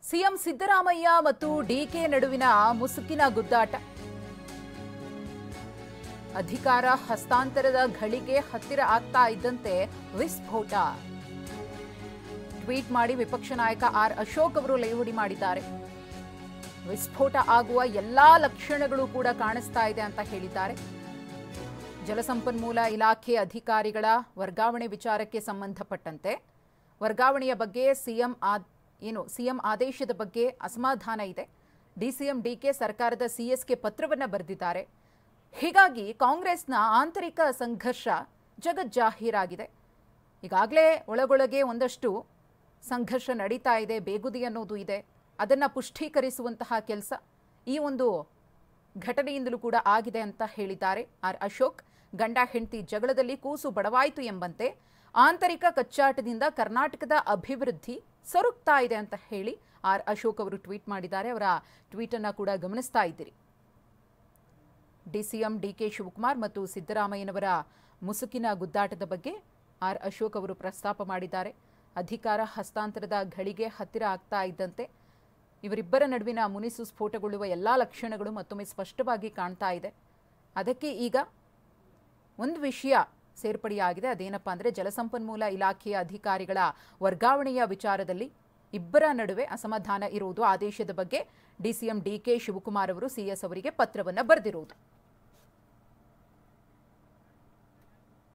CM Siddaramaiah ಮತ್ತು DK ನಡುವಿನ ಮುಸುಕಿನ ಗುದ್ದಾಟ. ಅಧಿಕಾರ ಹಸ್ತಾಂತರದ ಘಳಿಗೆ ಹತ್ತಿರ ಆಗ್ತಾ ಇದ್ದಂತೆ ವಿಸ್ಫೋಟ. ಟ್ವೀಟ್ ಮಾಡಿ ವಿಪಕ್ಷ ನಾಯಕ ಆರ್ ಅಶೋಕ್ ಅವರು ಲೇವಡಿ ಮಾಡಿದ್ದಾರೆ. ವಿಸ್ಫೋಟ ಆಗುವ ಎಲ್ಲಾ ಲಕ್ಷಣಗಳು ಕೂಡ ಕಾಣಿಸ್ತಾ ಇದೆ ಅಂತ ಹೇಳಿದ್ದಾರೆ. ಜಲಸಂಪನ್ಮೂಲ ಇಲಾಖೆ ಅಧಿಕಾರಿಗಳ ವರ್ಗಾವಣೆ ವಿಚಾರಕ್ಕೆ ಸಂಬಂಧಪಟ್ಟಂತೆ ವರ್ಗಾವಣೆಯ ಬಗ್ಗೆ ಸಿಎಂ ಆದೇಶದ ಬಗ್ಗೆ ಅಸಮಾಧಾನ ಇದೆ. ಡಿಸಿಎಂ ಡಿಕೆ ಸರ್ಕಾರದ ಸಿಎಸ್ಗೆ ಪತ್ರವನ್ನು ಬರೆದಿದ್ದಾರೆ. ಹೀಗಾಗಿ ಕಾಂಗ್ರೆಸ್ನ ಆಂತರಿಕ ಸಂಘರ್ಷ ಜಗಜ್ಜಾಹೀರಾಗಿದೆ. ಈಗಾಗಲೇ ಒಳಗೊಳಗೆ ಒಂದಷ್ಟು ಸಂಘರ್ಷ ನಡೀತಾ ಇದೆ, ಬೇಗುದಿ ಅನ್ನೋದು ಇದೆ. ಅದನ್ನು ಪುಷ್ಟೀಕರಿಸುವಂತಹ ಕೆಲಸ ಈ ಒಂದು ಘಟನೆಯಿಂದಲೂ ಕೂಡ ಆಗಿದೆ ಅಂತ ಹೇಳಿದ್ದಾರೆ ಆರ್ ಅಶೋಕ್. ಗಂಡ ಹೆಂಡತಿ ಜಗಳದಲ್ಲಿ ಕೂಸು ಬಡವಾಯಿತು ಎಂಬಂತೆ ಆಂತರಿಕ ಕಚ್ಚಾಟದಿಂದ ಕರ್ನಾಟಕದ ಅಭಿವೃದ್ಧಿ ಸೊರಗ್ತಾ ಇದೆ ಅಂತ ಹೇಳಿ ಆರ್ ಅಶೋಕ್ ಅವರು ಟ್ವೀಟ್ ಮಾಡಿದ್ದಾರೆ. ಅವರ ಟ್ವೀಟ್ ಅನ್ನು ಕೂಡ ಗಮನಿಸ್ತಾ ಇದ್ದೀರಿ. ಡಿಸಿಎಂ ಡಿಕೆ ಶಿವಕುಮಾರ್ ಮತ್ತು ಸಿದ್ದರಾಮಯ್ಯನವರ ಮುಸುಕಿನ ಗುದ್ದಾಟದ ಬಗ್ಗೆ ಆರ್ ಅಶೋಕ್ ಅವರು ಪ್ರಸ್ತಾಪ ಮಾಡಿದ್ದಾರೆ. ಅಧಿಕಾರ ಹಸ್ತಾಂತರದ ಘಳಿಗೆ ಹತ್ತಿರ ಆಗ್ತಾ ಇದ್ದಂತೆ ಇವರಿಬ್ಬರ ನಡುವಿನ ಮುನಿಸು ಸ್ಫೋಟಗೊಳ್ಳುವ ಎಲ್ಲ ಲಕ್ಷಣಗಳು ಮತ್ತೊಮ್ಮೆ ಸ್ಪಷ್ಟವಾಗಿ ಕಾಣ್ತಾ ಇದೆ. ಅದಕ್ಕೆ ಈಗ ಒಂದು ವಿಷಯ ಸೇರ್ಪಡೆಯಾಗಿದೆ. ಅದೇನಪ್ಪ ಅಂದರೆ ಜಲಸಂಪನ್ಮೂಲ ಇಲಾಖೆಯ ಅಧಿಕಾರಿಗಳ ವರ್ಗಾವಣೆಯ ವಿಚಾರದಲ್ಲಿ ಇಬ್ಬರ ನಡುವೆ ಅಸಮಾಧಾನ ಇರುವುದು. ಆದೇಶದ ಬಗ್ಗೆ ಡಿಸಿಎಂ ಡಿಕೆ ಶಿವಕುಮಾರ್ ಅವರು ಸಿಎಸ್ ಅವರಿಗೆ ಪತ್ರವನ್ನು ಬರೆದಿರುವುದು.